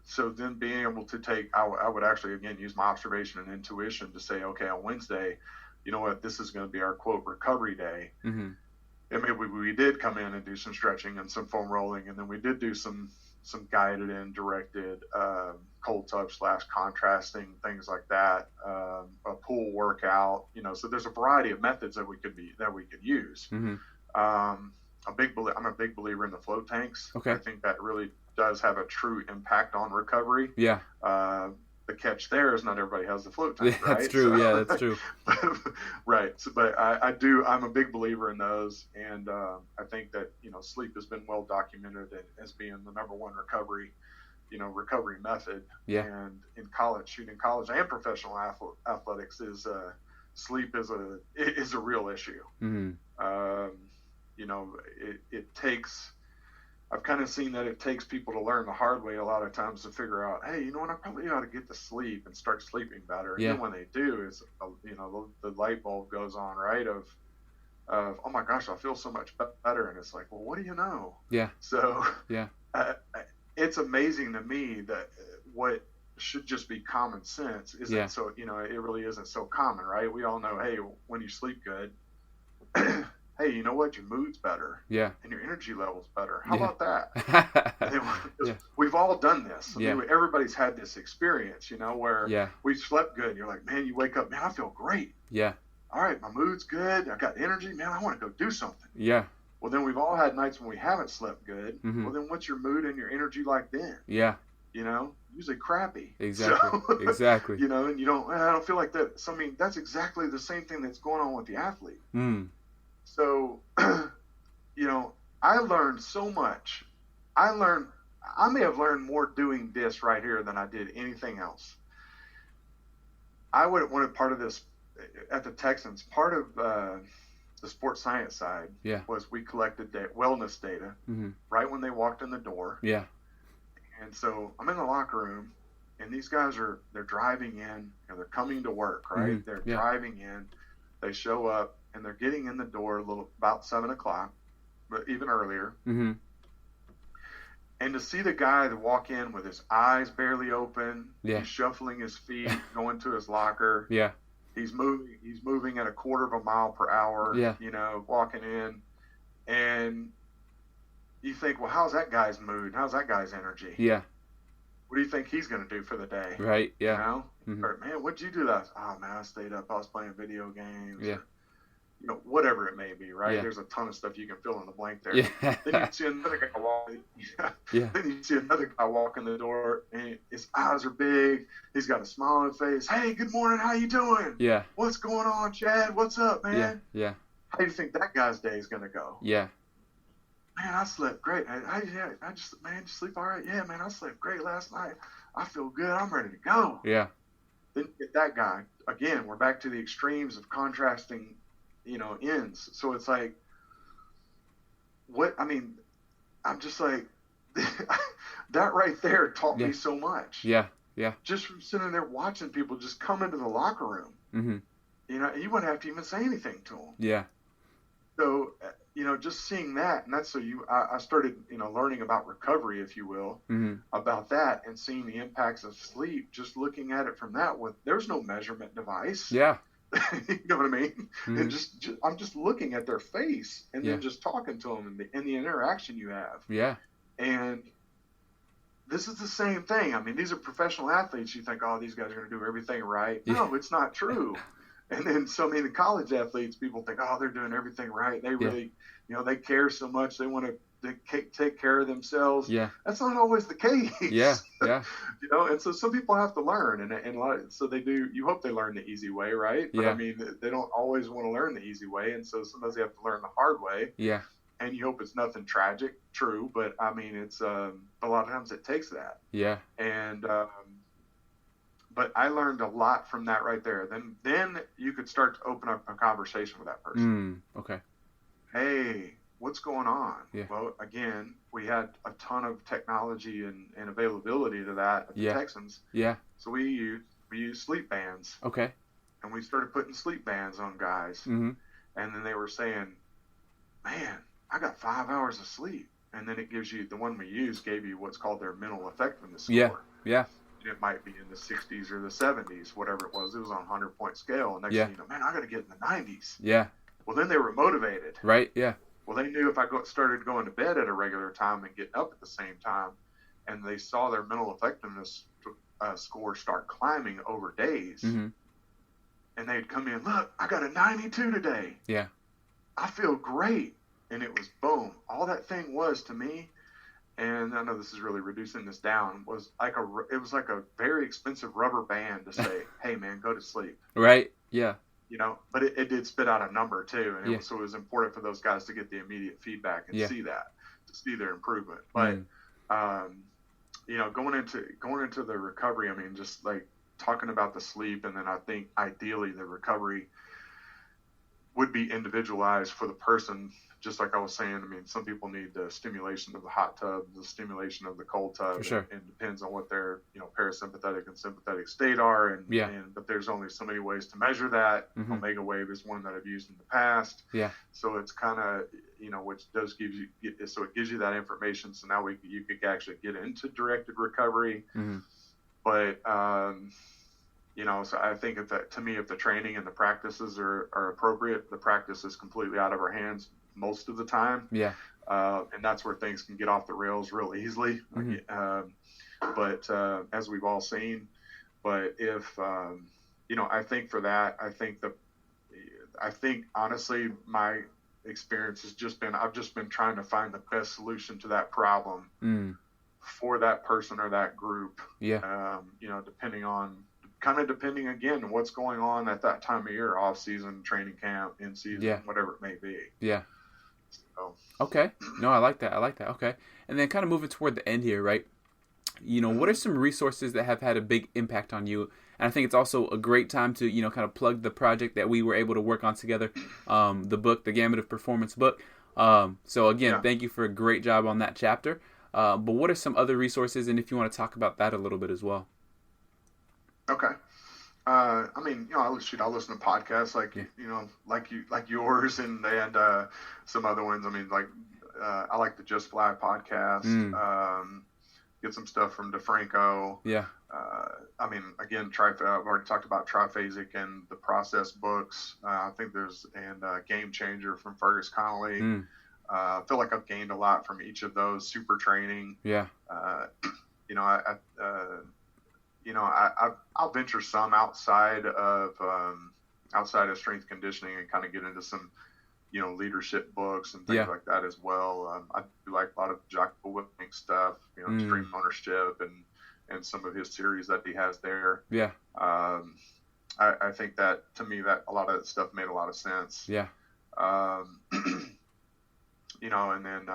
so then being able to I would actually, again, use my observation and intuition to say, okay, on Wednesday, you know what, this is going to be our quote recovery day. And maybe we did come in and do some stretching and some foam rolling, and then we did do some guided and directed cold tub / contrasting, things like that, a pool workout, so there's a variety of methods that we could use. I'm a big believer in the float tanks. Okay. I think that really does have a true impact on recovery. Yeah. The catch there is not everybody has the float tank, right? That's true. Yeah, that's true. Right. So, but I'm a big believer in those. And I think that, sleep has been well documented as being the number one recovery method. Yeah. And in college and professional athletics sleep is a real issue. It takes, I've kind of seen that it takes people to learn the hard way a lot of times to figure out, hey, you know what, I probably ought to get to sleep and start sleeping better. And then when they do, it's, the light bulb goes on, right? Of, oh my gosh, I feel so much better. And it's like, well, what do you know? Yeah. So it's amazing to me that what should just be common sense isn't so, it really isn't so common, right? We all know, hey, when you sleep good, hey, you know what? Your mood's better. Yeah. And your energy level's better. How about that? We've all done this. I mean, everybody's had this experience, where we slept good. And you're like, man, you wake up, man, I feel great. Yeah. All right, my mood's good. I got energy. Man, I want to go do something. Yeah. Well, then we've all had nights when we haven't slept good. Well, then what's your mood and your energy like then? Yeah. Usually crappy. Exactly. So, exactly. And you don't, I don't feel like that. So, I mean, that's exactly the same thing that's going on with the athlete. So, I learned so much. I may have learned more doing this right here than I did anything else. I would have wanted part of this at the Texans. Part of the sports science side was we collected wellness data right when they walked in the door. Yeah. And so I'm in the locker room, and these guys they're driving in, they're coming to work, right? They're driving in, they show up, and they're getting in the door about 7:00, but even earlier. And to see the guy that walk in with his eyes barely open, he's shuffling his feet, going to his locker. Yeah. He's moving at 1/4 mile per hour. Yeah. Walking in, and you think, well, how's that guy's mood? How's that guy's energy? Yeah. What do you think he's going to do for the day? Right. Yeah. Or, man, what'd you do last? Oh man, I stayed up. I was playing video games. Yeah. Or, whatever it may be, right? Yeah. There's a ton of stuff you can fill in the blank there. Yeah. Then you see another guy walk. Then you see another guy walk in the door, and his eyes are big. He's got a smile on his face. Hey, good morning. How you doing? Yeah. What's going on, Chad? What's up, man? Yeah. How do you think that guy's day is going to go? Yeah. Man, I slept great. I just sleep all right. Yeah, man, I slept great last night. I feel good. I'm ready to go. Yeah. Then you get that guy. Again, we're back to the extremes of contrasting, ends. So it's like, I'm just like, that right there taught me so much. Yeah. Yeah. Just from sitting there watching people just come into the locker room. You wouldn't have to even say anything to them. Yeah. So, just seeing that, and that's I started, learning about recovery, if you will, Mm-hmm. about that, and seeing the impacts of sleep, just looking at it from that one. There's no measurement device. Yeah. You know what I mean? And Mm-hmm. I'm just looking at their face and Yeah. then just talking to them and the interaction you have. Yeah. And this is the same thing. I mean, these are professional athletes. You think, oh, these guys are going to do everything right. Yeah. No, it's not true. And then so many college athletes, people think, oh, they're doing everything right. They Yeah. really, they care so much. They want to take care of themselves. Yeah. That's not always the Yeah. case. Yeah. And so some people have to learn, and a lot so they do. You hope they learn the easy way, right? But I Yeah. mean, they don't always want to learn the easy way, and so sometimes they have to learn the hard way. Yeah. And you hope it's nothing tragic, true, but I mean, it's a lot of times it takes that. Yeah. And but I learned a lot from that right there. Then you could start to open up a conversation with that person. Okay. Hey, what's going on? Yeah. Well, again, we had a ton of technology and availability to that at the Texans. Yeah. So we used sleep bands. Okay. And we started putting sleep bands on guys. Mm-hmm. And then they were saying, man, I got 5 hours of sleep. And then it gives you, the one we used gave you what's called their mental effectiveness score. Yeah. Yeah. And it might be in the 60s or the 70s, whatever it was. It was on a 100-point scale. And next thing you know, man, I got to get in the 90s. Yeah. Well, then they were motivated. Right. Yeah. Well, they knew if I started going to bed at a regular time and getting up at the same time, and they saw their mental effectiveness score start climbing over days, Mm-hmm. and they'd come in, look, I got a 92 today. Yeah. I feel great. And it was boom. All that thing was to me, and I know this is really reducing this down, was it was like a very expensive rubber band to say, hey, man, go to sleep. Right. Yeah. But it did spit out a number too. And Yeah. it was important for those guys to get the immediate feedback and Yeah. see that, to see their improvement. But, going into the recovery, I mean, just like talking about the sleep, and then I think ideally the recovery would be individualized for the person. Just like I was saying, I mean, some people need the stimulation of the hot tub, the stimulation of the cold tub. For sure. And depends on what their, parasympathetic and sympathetic state are. But there's only so many ways to measure that. Mm-hmm. Omega wave is one that I've used in the past. Yeah. So it's kind of, which does so it gives you that information. So now you could actually get into directed recovery. Mm-hmm. But, so I think if the training and the practices are appropriate, the practice is completely out of our hands most of the time. Yeah. And that's where things can get off the rails real easily. Mm-hmm. But as we've all seen, but if, I think for that, I think honestly, my experience has I've just been trying to find the best solution to that problem for that person or that group. Yeah. Depending again on what's going on at that time of year, off season, training camp, in season, whatever it may be. Yeah. So. Okay. No, I like that. Okay. And then kind of moving toward the end here, right? What are some resources that have had a big impact on you? And I think it's also a great time to, kind of plug the project that we were able to work on together, the book, the Gamut of Performance book. So again, thank you for a great job on that chapter. But what are some other resources? And if you want to talk about that a little bit as well. Okay. I mean, I listen to podcasts like yours and some other ones. I mean, I like the Just Fly podcast. Get some stuff from DeFranco. Yeah. I mean, again, I've already talked about Triphasic and the Process books. I think Game Changer from Fergus Connolly. I feel like I've gained a lot from each of those. Super Training. Yeah. I'll venture some outside of strength conditioning and kind of get into some, leadership books and things like that as well. I do like a lot of Jocko Willink stuff, Extreme Ownership and some of his series that he has there. Yeah. I think that to me that a lot of that stuff made a lot of sense. Yeah. And then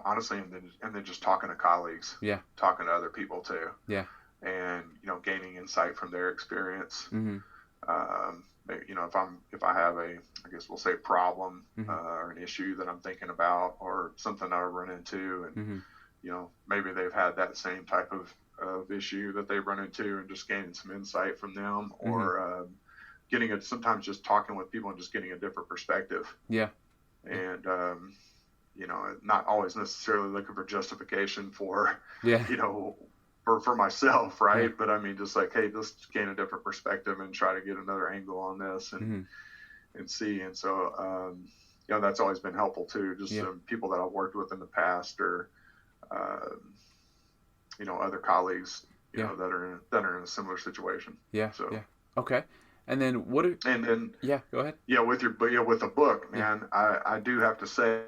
honestly, and then just talking to colleagues. Yeah. Talking to other people too. Yeah. And gaining insight from their experience. Mm-hmm. If I have I guess we'll say problem or an issue that I'm thinking about or something I run into, and maybe they've had that same type of issue that they run into, and just gaining some insight from them, or sometimes just talking with people and just getting a different perspective. Yeah. And, not always necessarily looking for justification for, Yeah. for myself. Right. Yeah. But I mean, just like, hey, let's gain a different perspective and try to get another angle on this and see. And so, that's always been helpful too. Just some people that I've worked with in the past or, other colleagues, that are in a similar situation. Yeah. So, yeah. Okay. And then go ahead. Yeah. With the book, man, I do have to say,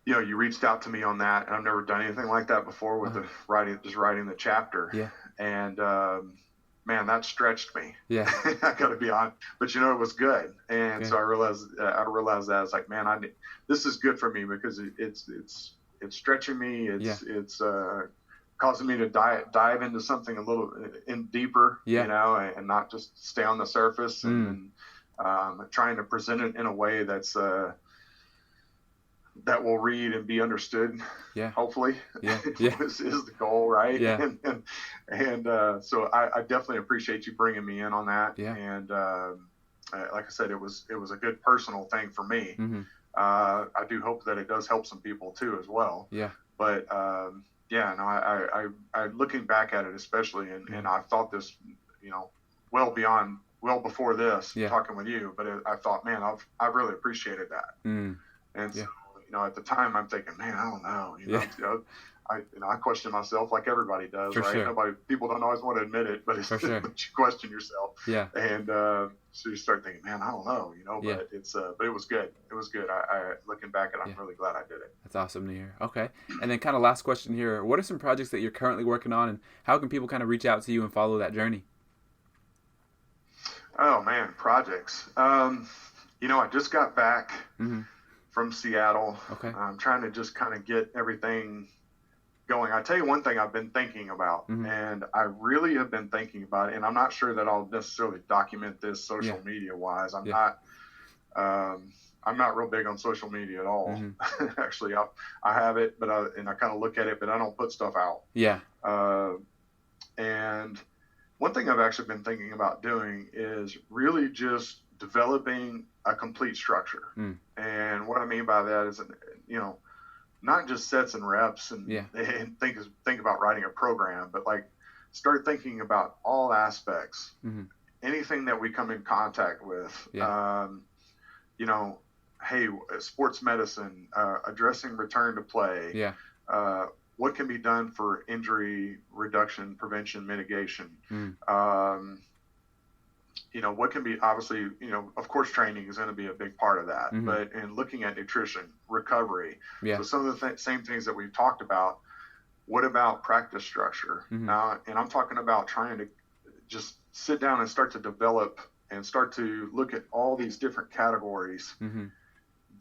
you reached out to me on that, and I've never done anything like that before with writing the chapter. Yeah. And, man, that stretched me. Yeah. I got to be honest, but it was good. And so I realized that it's like, man, this is good for me because it's stretching me. It's causing me to dive into something a little deeper, and not just stay on the surface and trying to present it in a way that's, that will read and be understood. Yeah. Hopefully. Yeah. is the goal. Right. Yeah. And so I definitely appreciate you bringing me in on that. Yeah. And like I said, it was a good personal thing for me. Mm-hmm. I do hope that it does help some people too as well. Yeah. But I looking back at it especially, and I thought this, well before this talking with you, but I thought, man, I've really appreciated that. And so, at the time I'm thinking, man, I don't know, I question myself like everybody does, right? Sure. People don't always want to admit it, but but you question yourself. Yeah. And so you start thinking, man, I don't know, but but it was good. It was good. I looking back, and I'm really glad I did it. That's awesome to hear. Okay. And then kind of last question here. What are some projects that you're currently working on, and how can people kind of reach out to you and follow that journey? Oh man, projects. I just got back from Seattle. Okay. I'm trying to just kind of get everything going. I tell you one thing I've been thinking about, and I really have been thinking about it, and I'm not sure that I'll necessarily document this social media wise. I'm not real big on social media at all. Actually, I have it, but I kind of look at it, but I don't put stuff out. Yeah. And one thing I've actually been thinking about doing is really just developing a complete structure. And what I mean by that is, not just sets and reps and think about writing a program, but like start thinking about all aspects, anything that we come in contact with. Hey, sports medicine, addressing return to play. Yeah. What can be done for injury reduction, prevention, mitigation? What can be, obviously, of course, training is going to be a big part of that, but in looking at nutrition, recovery. So some of the same things that we've talked about. What about practice structure? And I'm talking about trying to just sit down and start to develop and start to look at all these different categories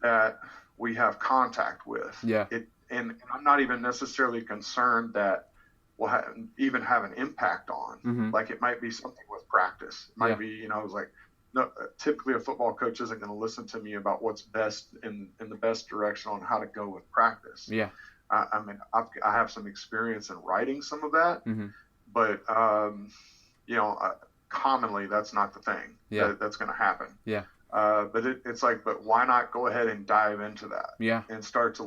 that we have contact with. Yeah. And I'm not even necessarily concerned that will even have an impact on. Like it might be something with practice. It might be, it's like, no, typically a football coach isn't going to listen to me about what's best in the best direction on how to go with practice. Yeah. I mean, I have some experience in writing some of that, but, commonly that's not the thing that's going to happen. Yeah. But it's like, but why not go ahead and dive into that? Yeah. And start to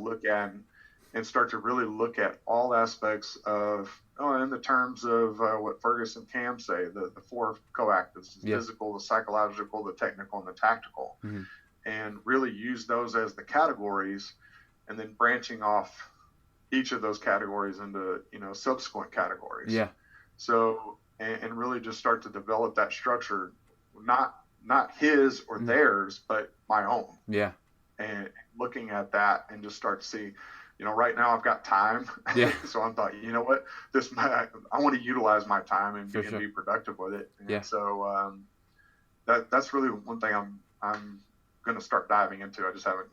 really look at all aspects of, in the terms of what Fergus and Cam say, the four coactives, the physical, the psychological, the technical, and the tactical, and really use those as the categories, and then branching off each of those categories into, subsequent categories. Yeah. So, and really just start to develop that structure, not his or theirs, but my own. Yeah. And looking at that and just start to see, right now I've got time. Yeah. So I'm thought, what, I want to utilize my time and be productive with it. And so that's really one thing I'm going to start diving into. I just haven't.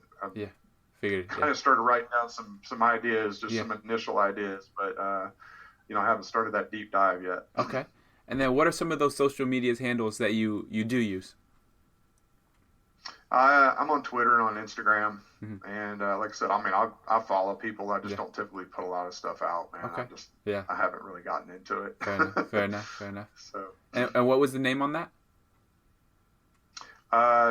Figured. Kind of started writing down some ideas, just some initial ideas, but I haven't started that deep dive yet. Okay. And then what are some of those social media handles that you do use? I'm on Twitter and on Instagram, and like I said, I mean, I follow people. I just don't typically put a lot of stuff out, man. Okay. I haven't really gotten into it. Fair enough. So. And what was the name on that?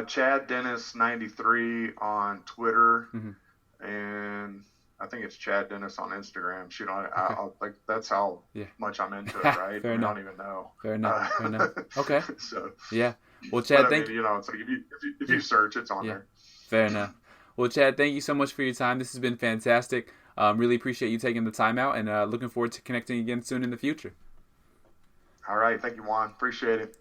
Chad Dennis 93 on Twitter, Mm-hmm. and I think it's Chad Dennis on Instagram. Shoot, Okay. I'll like that's how much I'm into it, right? Fair I enough. don't even know. Fair enough. Fair enough. Okay. So Yeah. Well, Chad, but I mean, it's like if you search, it's on there. Fair enough. Well, Chad, thank you so much for your time. This has been fantastic. Really appreciate you taking the time out, and looking forward to connecting again soon in the future. All right. Thank you, Juan. Appreciate it.